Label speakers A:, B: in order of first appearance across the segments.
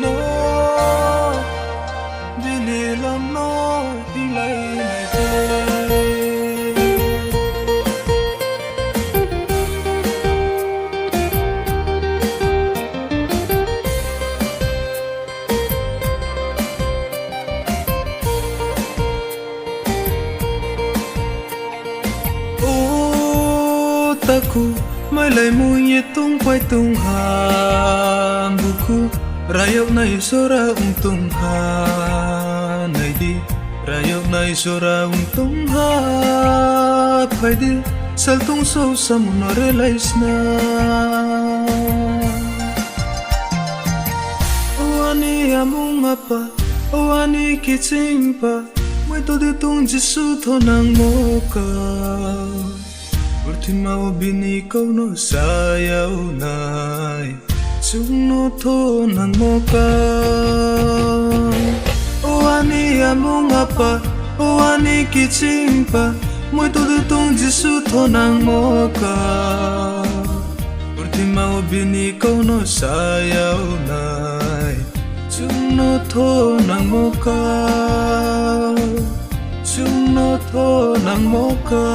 A: no bini lam no ilai mai te taku mai lai mu ye tung pai tung ha buku rayok nai sora tung ha nai di rayok nai sora tung ha pai di sal tung so sam no re lai sna wani amung apa wani kichimpa mai to de tung jisu thonang mo ka Ultimao bini kau no sayau nai Chung no to nang moka Oani amung apa Oani kichimpa Moi to de tong jisu to nang moka Ultimao bini kau no sayau nai Chung no to nang moka Chung no to nang moka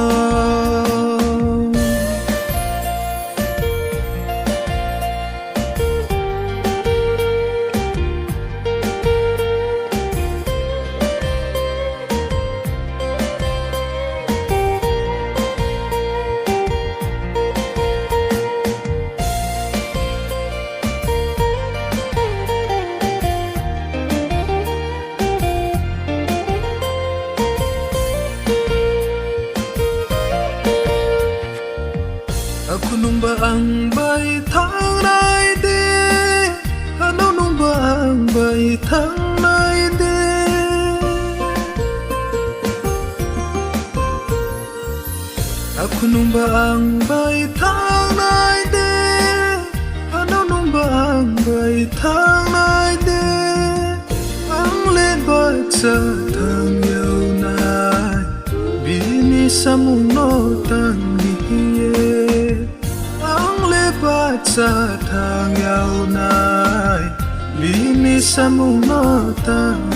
A: Aku numba ang bay thang nai de Ano numba ang bay thang nai de Aku numba ang bay thang nai de Ano numba ang bay thang nai de Ang lên bay sa thang yêu nai Bini sa mung no tang hiye sa thang yau nai bini samung no tang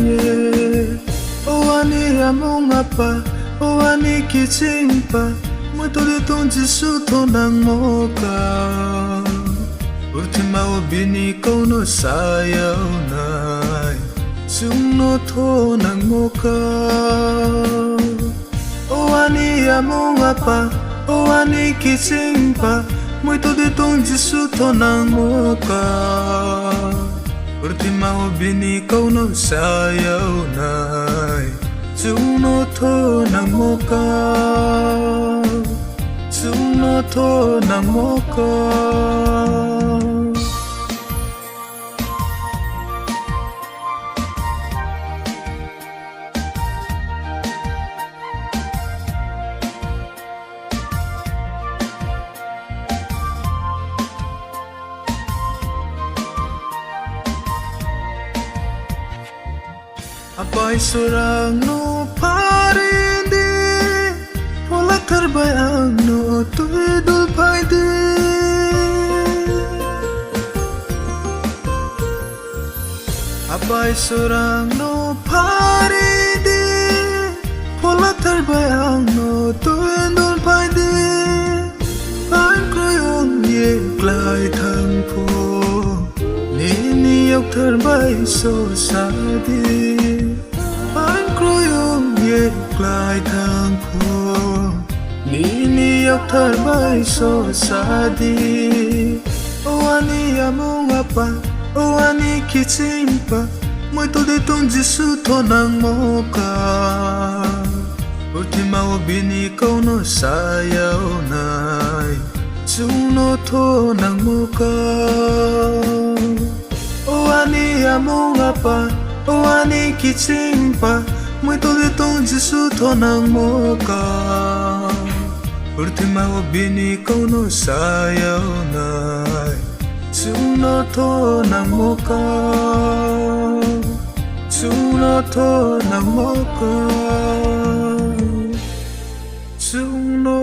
A: ye oani amung apa oani kichimpa mo to de tong jisu to nang mo ka ultima bini ko no sayau nai chung no to nang mo ka oani amung apa oani kichimpa Moi to de tong jisu to nang mo ka Ultima bini kau no sayau nai Chung no to nang mo ka Chung no to nang mo ka Apai sorang no parindi Pola terbayang no tuidul paidi Apai sorang no parindi Pola terbayang no tuidul paidi An kroyong ye klai thang po Nini yok terbay so sadi Klai thang phu Nini yok thar bai so sadi Oani amung apa Oani kichimpa Moi to de tong jisu to nang mo ka Ultima bini kau no sayau nai Chung no to nang mo ka Oani amung apa Oani kichimpa Moi to de tong jisu to nang mo ka Ultima bini kau no sayau nai Chung no to nang mo ka Chung no to nang mo ka Chung no